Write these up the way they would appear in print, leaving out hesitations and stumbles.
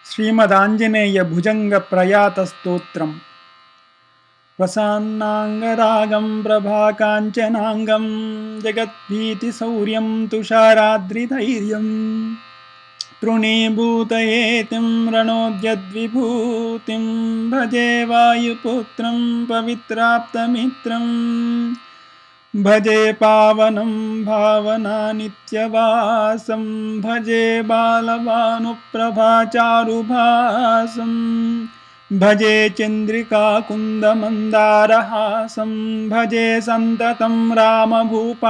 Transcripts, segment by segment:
श्रीमदाञ्जनेय भुजंग प्रयात स्तोत्रम्। प्रसन्नांगरागं प्रभाकाञ्चनांगं जगद्भीतिशौर्यं तुषाराद्रिधैर्यं तृणीभूतयेतिं रणोद्यद्विभूतिं भजे वायुपुत्रं पवित्राप्तमित्रं भजे पावनं भावनानित्यवासं भजे बालभानुप्रभाचारुभासं भजे चन्द्रिकाकुन्दमन्दारहासं भजे सन्ततं रामभूपालदासं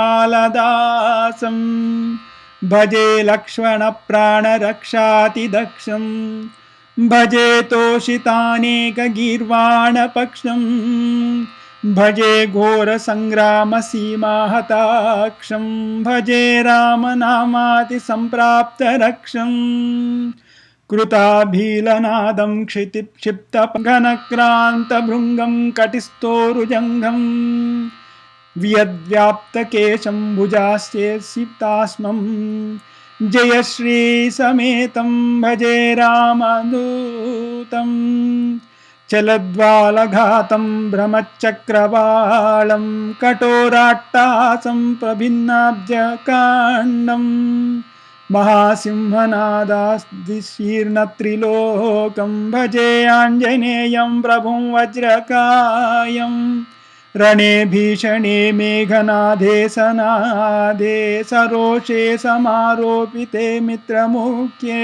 भजे लक्ष्मणप्राणरक्षातिदक्षं भजे तोषितानेकगीर्वाणपक्षं भजे घोरसङ्ग्रामसीमाहताक्षं भजे रामनामातिसम्प्राप्तरक्षं कृताभीलनादं क्षितिक्षिप्तघनक्रान्तभृङ्गं कटिस्थोरुजङ्घं वियद्व्याप्तकेशं भुजास्येसितास्मं जयश्रीसमेतं भजे रामदूतं चलद्वालघातं भ्रमचक्रवालं कठोराट्टासं प्रभिन्नाब्जकाण्डं महासिंहनादास्तिशीर्णत्रिलोकं भजे आञ्जनेयं प्रभुं वज्रकायं रणे भीषणे मेघनादे सनादे सरोषे समारोपिते मित्रमुख्ये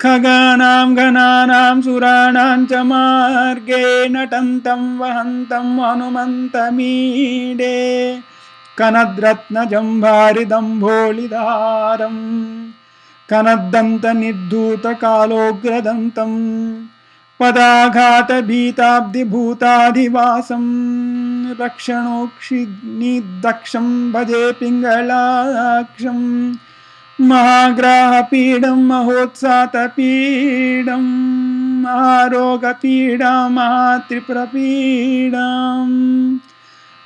खगानां गणानां सुराणां च मार्गे नटन्तं वहन्तं हनुमन्तमीडे कनद्रत्नजम्भारिदम्भोलिधारं कनद्दन्तनिर्धूतकालोग्रदन्तं पदाघातभीताब्धिभूताधिवासं रक्षणोक्षिनिदक्षं भजे पिङ्गलाक्षं महाग्राहपीडं महोत्सातपीडं महारोगपीडां महात्रिपुरपीडां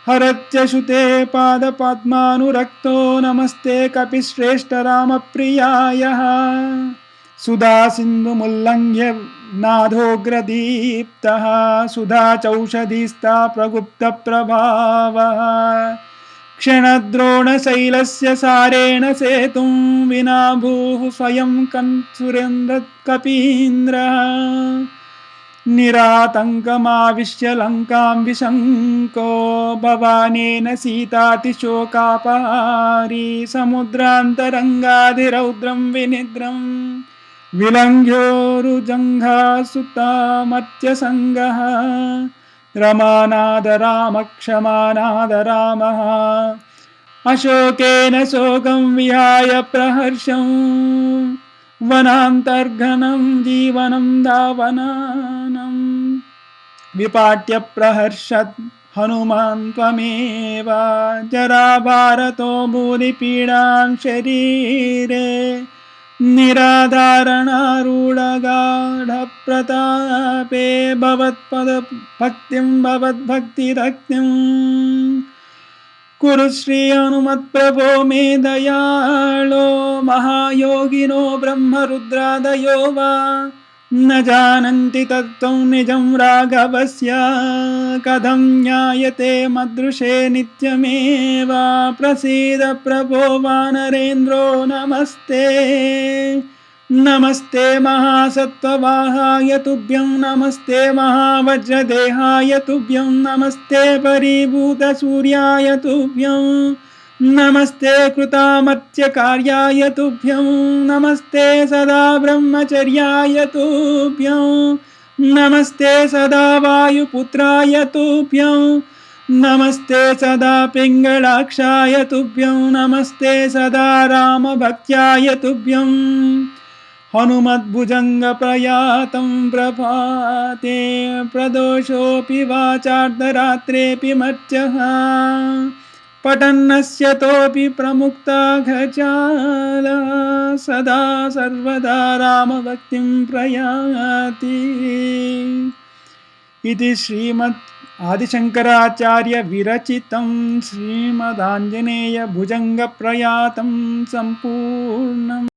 हरत्यशुते पादपद्मानुरक्तो नमस्ते कपिश्रेष्ठ रामप्रियायः सुधा सिन्धुमुल्लङ्घ्य नादोग्रदीप्तः सुधा चौषधिस्ता प्रगुप्तप्रभावः क्षणद्रोणशैलस्य सारेण सेतुं विना भूः स्वयं सुरेन्द्रकपीन्द्रः निरातङ्कमाविश्य लङ्कां विशङ्को भवानेन सीतातिशोकापहारी समुद्रान्तरङ्गाधिरौद्रं विनिद्रं विलङ्घ्योरुजङ्घासुतामर्त्यसङ्गः रमानाद राम क्षमानाद रामः अशोकेन शोकं विहाय प्रहर्षं वनान्तर्घनं जीवनं दावनानं विपाट्य प्रहर्षत् हनुमान् त्वमेव जराभारतो भूरिपीडां शरीरे निराधारणारूढगाढप्रतापे भवत्पदभक्तिं भवद्भक्तिरक्तिं कुरु श्री हनुमत्प्रभो मे दयालो महायोगिनो ब्रह्मरुद्रादयो वा न जानन्ति तत्त्वं निजं राघवस्य कथं ज्ञायते मदृशे नित्यमेव प्रसीद प्रभो वानरेन्द्रो नमस्ते नमस्ते महासत्त्ववाहाय तुभ्यं नमस्ते महावज्रदेहाय तुभ्यं नमस्ते परिभूतसूर्याय तुभ्यं नमस्ते कृतामर्त्यकार्याय तुभ्यं नमस्ते सदा ब्रह्मचर्याय तुभ्यं नमस्ते सदा वायुपुत्राय तुभ्यं नमस्ते सदा पिङ्गलाक्षाय तुभ्यं नमस्ते सदा रामभक्त्याय तुभ्यं हनुमद्भुजङ्गप्रयातं प्रभाते प्रदोषोऽपि वाचार्धरात्रेऽपि मर्त्यः पठन्नस्यतोऽपि प्रमुक्ताघचाला सदा सर्वदा रामभक्तिं प्रयाति इति श्रीमद् आदिशंकराचार्य विरचितं श्रीमदाञ्जनेय भुजङ्गप्रयातं सम्पूर्णम्।